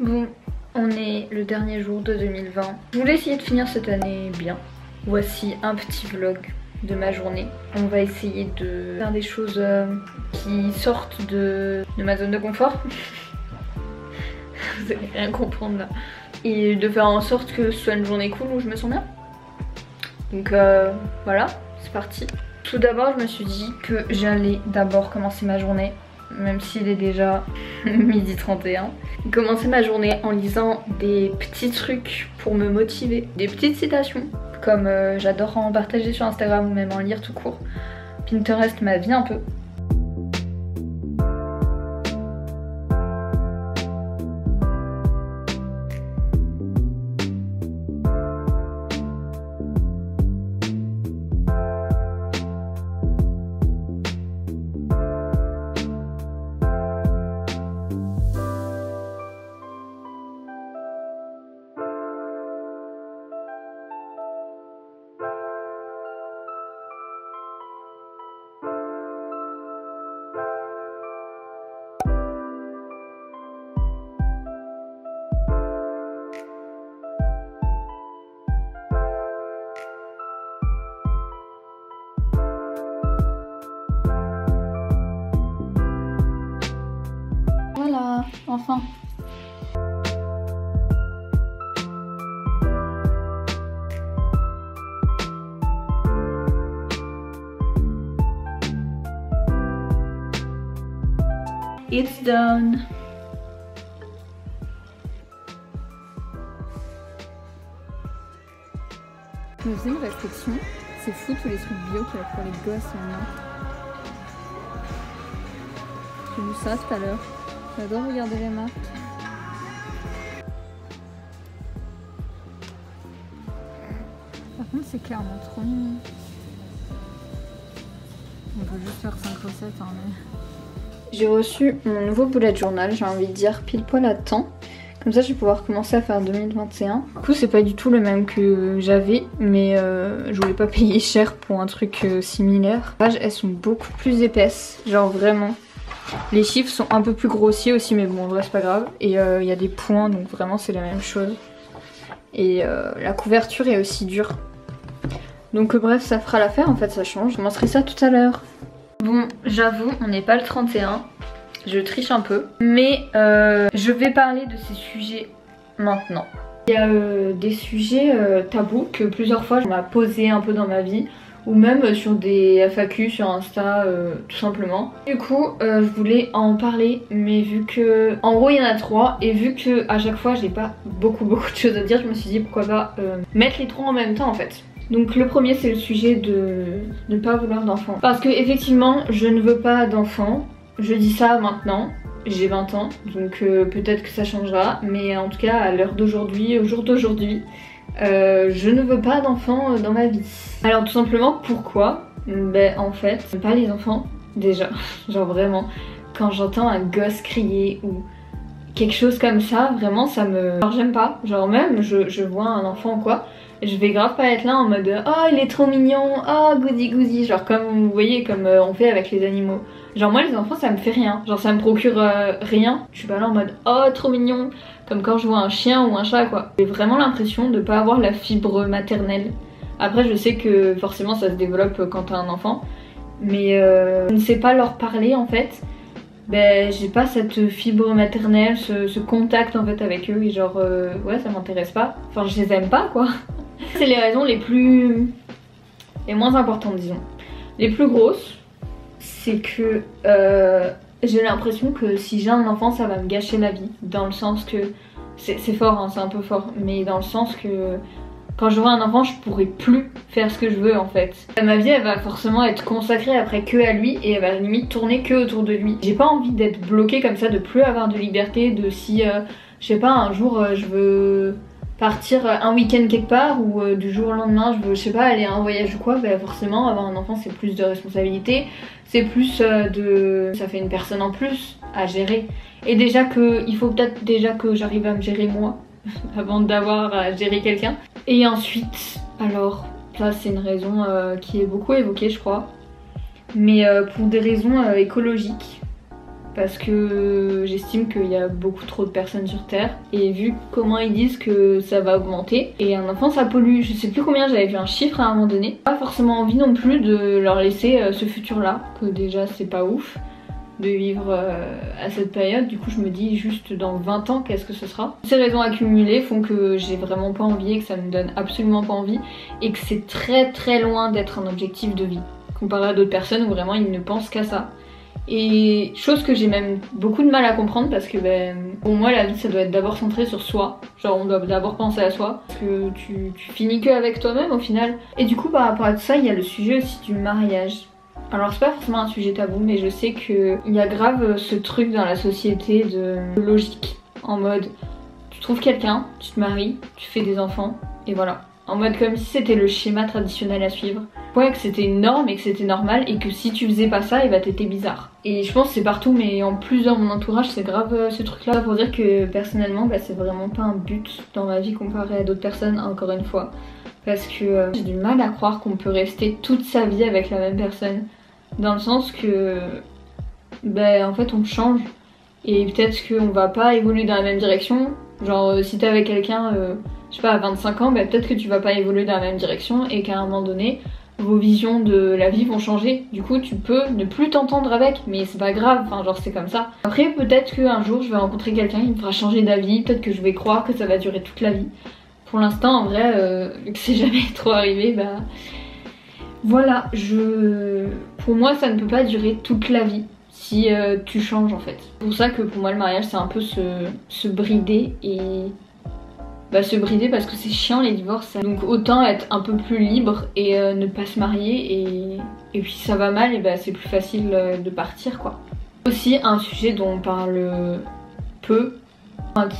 Bon, on est le dernier jour de 2020. Je voulais essayer de finir cette année bien. Voici un petit vlog de ma journée. On va essayer de faire des choses qui sortent de ma zone de confort. Vous allez rien comprendre là. Et de faire en sorte que ce soit une journée cool où je me sens bien. Donc voilà, c'est parti. Tout d'abord, je me suis dit que j'allais d'abord commencer ma journée, même s'il est déjà 12h31. Commencer ma journée en lisant des petits trucs pour me motiver, des petites citations, comme j'adore en partager sur Instagram ou même en lire tout court. Pinterest m'a vie un peu. Voilà, enfin. It's done. Je me faisais une réflexion, c'est fou tous les trucs bio qu'il y a pour les gosses maintenant. J'ai vu ça tout à l'heure. J'adore regarder les marques. Par contre c'est clairement trop mignon. On peut juste faire 5 recettes hein, mais... J'ai reçu mon nouveau bullet journal, j'ai envie de dire pile poil à temps. Comme ça je vais pouvoir commencer à faire 2021. Du coup c'est pas du tout le même que j'avais, mais je voulais pas payer cher pour un truc similaire. Les pages elles sont beaucoup plus épaisses, genre vraiment. Les chiffres sont un peu plus grossiers aussi, mais bon en vrai c'est pas grave. Et il y a des points, donc vraiment c'est la même chose. Et la couverture est aussi dure. Donc bref ça fera l'affaire, en fait ça change. Je commencerai ça tout à l'heure. Bon j'avoue on n'est pas le 31, je triche un peu. Mais je vais parler de ces sujets maintenant. Il y a des sujets tabous que plusieurs fois on m'a posé un peu dans ma vie. Ou même sur des FAQ sur Insta tout simplement. Du coup je voulais en parler, mais vu que en gros il y en a 3 et vu que à chaque fois j'ai pas beaucoup de choses à dire, je me suis dit pourquoi pas mettre les 3 en même temps en fait. Donc le premier c'est le sujet de ne pas vouloir d'enfant. Parce que effectivement je ne veux pas d'enfant. Je dis ça maintenant, j'ai 20 ans donc peut-être que ça changera, mais en tout cas à l'heure d'aujourd'hui, au jour d'aujourd'hui, je ne veux pas d'enfants dans ma vie. Alors tout simplement pourquoi? Ben en fait, j'aime pas les enfants déjà, genre vraiment, quand j'entends un gosse crier ou quelque chose comme ça, vraiment ça me... Genre j'aime pas, genre même je vois un enfant ou quoi, je vais grave pas être là en mode oh il est trop mignon, oh goody goody, genre comme vous voyez comme on fait avec les animaux. Genre moi les enfants ça me fait rien, genre ça me procure rien, je suis pas là en mode oh trop mignon, comme quand je vois un chien ou un chat quoi. J'ai vraiment l'impression de pas avoir la fibre maternelle. Après je sais que forcément ça se développe quand t'as un enfant, mais je ne sais pas leur parler en fait. Ben j'ai pas cette fibre maternelle, ce contact en fait avec eux et genre ouais ça m'intéresse pas, enfin je les aime pas quoi. C'est les raisons les moins importantes disons. Les plus grosses c'est que j'ai l'impression que si j'ai un enfant ça va me gâcher ma vie, dans le sens que c'est fort hein, c'est un peu fort, mais dans le sens que quand j'aurai un enfant je pourrai plus faire ce que je veux en fait. Ma vie elle va forcément être consacrée après que à lui et elle va limite tourner que autour de lui. J'ai pas envie d'être bloquée comme ça, de plus avoir de liberté, de si je sais pas un jour je veux partir un week-end quelque part ou du jour au lendemain je veux je sais pas aller à un voyage ou quoi, bah forcément avoir un enfant c'est plus de responsabilité, c'est plus ça fait une personne en plus à gérer. Et déjà que il faut peut-être déjà que j'arrive à me gérer moi avant d'avoir à gérer quelqu'un. Et ensuite, alors ça c'est une raison qui est beaucoup évoquée je crois, mais pour des raisons écologiques. parce que j'estime qu'il y a beaucoup trop de personnes sur Terre et vu comment ils disent que ça va augmenter et un enfant ça pollue, je sais plus combien, j'avais vu un chiffre à un moment donné. Pas forcément envie non plus de leur laisser ce futur là, que déjà c'est pas ouf de vivre à cette période. Du coup je me dis juste dans 20 ans qu'est-ce que ce sera. Ces raisons accumulées font que j'ai vraiment pas envie et que ça me donne absolument pas envie et que c'est très très loin d'être un objectif de vie comparé à d'autres personnes où vraiment ils ne pensent qu'à ça. Et chose que j'ai même beaucoup de mal à comprendre parce que pour moi la vie ça doit être d'abord centré sur soi. Genre on doit d'abord penser à soi parce que tu finis que avec toi-même au final. Et du coup par rapport à tout ça il y a le sujet aussi du mariage. Alors c'est pas forcément un sujet tabou mais je sais qu'il y a grave ce truc dans la société de logique. En mode tu trouves quelqu'un, tu te maries, tu fais des enfants et voilà. En mode comme si c'était le schéma traditionnel à suivre. Ouais, que c'était une norme et que c'était normal et que si tu faisais pas ça, et bah t'étais bizarre. Et je pense que c'est partout, mais en plus dans mon entourage, c'est grave ce truc là. Pour dire que personnellement, c'est vraiment pas un but dans ma vie comparé à d'autres personnes, encore une fois. Parce que j'ai du mal à croire qu'on peut rester toute sa vie avec la même personne. Dans le sens que, en fait on change. Et peut-être qu'on va pas évoluer dans la même direction. Genre si t'es avec quelqu'un, je sais pas, à 25 ans, peut-être que tu vas pas évoluer dans la même direction et qu'à un moment donné, vos visions de la vie vont changer. Du coup tu peux ne plus t'entendre avec, mais c'est pas grave, enfin genre c'est comme ça. Après peut-être qu'un jour je vais rencontrer quelqu'un qui me fera changer d'avis, peut-être que je vais croire que ça va durer toute la vie. Pour l'instant en vrai, vu que c'est jamais trop arrivé, voilà, pour moi ça ne peut pas durer toute la vie si tu changes en fait. C'est pour ça que pour moi le mariage c'est un peu se brider et se brider parce que c'est chiant les divorces. Donc autant être un peu plus libre et ne pas se marier et puis si ça va mal et c'est plus facile de partir quoi. Aussi un sujet dont on parle peu,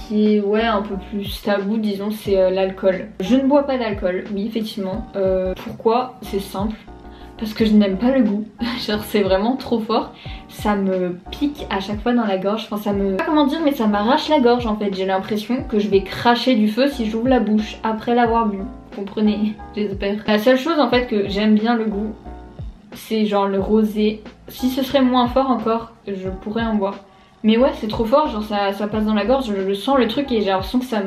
qui est un peu plus tabou disons, c'est l'alcool. Je ne bois pas d'alcool, oui effectivement. Pourquoi? C'est simple. Parce que je n'aime pas le goût, genre c'est vraiment trop fort, ça me pique à chaque fois dans la gorge, enfin ça me... Je sais pas comment dire mais ça m'arrache la gorge en fait, j'ai l'impression que je vais cracher du feu si j'ouvre la bouche après l'avoir bu, comprenez, j'espère. La seule chose en fait que j'aime bien le goût, c'est genre le rosé, si ce serait moins fort encore, je pourrais en boire. Mais ouais c'est trop fort, genre ça passe dans la gorge, je sens le truc et j'ai l'impression que ça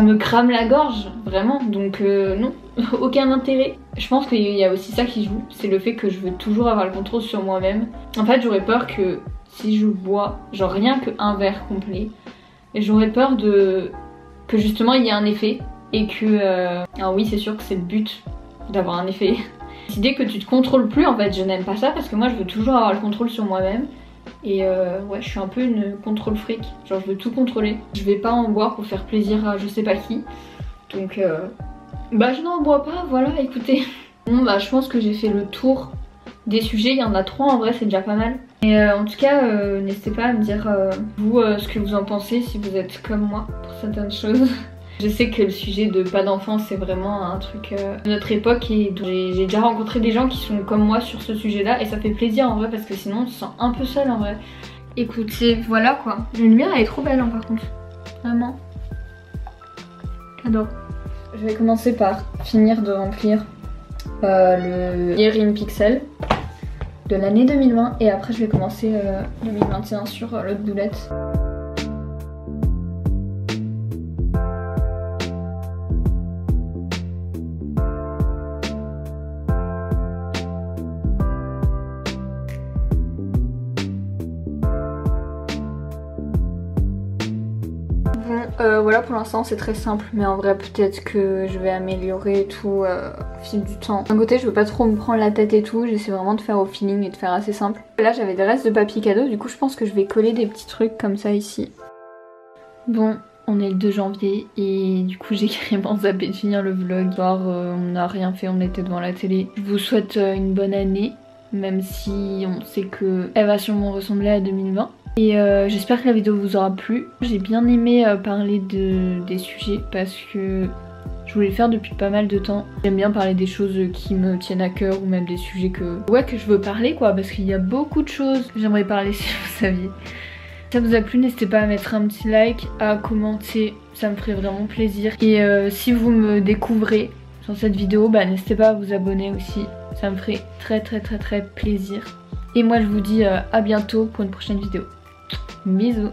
me crame la gorge, vraiment, donc non, aucun intérêt. Je pense qu'il y a aussi ça qui joue, c'est le fait que je veux toujours avoir le contrôle sur moi-même. En fait j'aurais peur que si je bois, genre rien qu'un verre complet, j'aurais peur que justement il y ait un effet et que... Alors oui c'est sûr que c'est le but d'avoir un effet. L'idée que tu te contrôles plus en fait, je n'aime pas ça parce que moi je veux toujours avoir le contrôle sur moi-même. Et ouais je suis un peu une contrôle freak, genre je veux tout contrôler. Je vais pas en boire pour faire plaisir à je sais pas qui. Donc je n'en bois pas, voilà écoutez. Bon je pense que j'ai fait le tour des sujets, il y en a 3 en vrai c'est déjà pas mal. Et en tout cas n'hésitez pas à me dire vous ce que vous en pensez si vous êtes comme moi pour certaines choses. Je sais que le sujet de pas d'enfants c'est vraiment un truc de notre époque et j'ai déjà rencontré des gens qui sont comme moi sur ce sujet là et ça fait plaisir en vrai parce que sinon on se sent un peu seul en vrai. Écoutez, voilà quoi. La lumière elle est trop belle par contre. Vraiment. J'adore. Je vais commencer par finir de remplir le Year in Pixel de l'année 2020 et après je vais commencer 2021 sur l'autre boulette. Voilà pour l'instant c'est très simple mais en vrai peut-être que je vais améliorer tout au fil du temps. D'un côté je veux pas trop me prendre la tête et tout, j'essaie vraiment de faire au feeling et de faire assez simple. Là j'avais des restes de papier cadeau, du coup je pense que je vais coller des petits trucs comme ça ici. Bon on est le 2 janvier et du coup j'ai carrément zappé de finir le vlog. On n'a rien fait, on était devant la télé. Je vous souhaite une bonne année même si on sait que elle va sûrement ressembler à 2020. Et j'espère que la vidéo vous aura plu. J'ai bien aimé parler des sujets parce que je voulais le faire depuis pas mal de temps. J'aime bien parler des choses qui me tiennent à cœur ou même des sujets que je veux parler quoi, parce qu'il y a beaucoup de choses que j'aimerais parler si vous saviez. Si ça vous a plu, n'hésitez pas à mettre un petit like, à commenter, ça me ferait vraiment plaisir. Et si vous me découvrez sur cette vidéo, n'hésitez pas à vous abonner aussi, ça me ferait très plaisir. Et moi je vous dis à bientôt pour une prochaine vidéo. Bisous.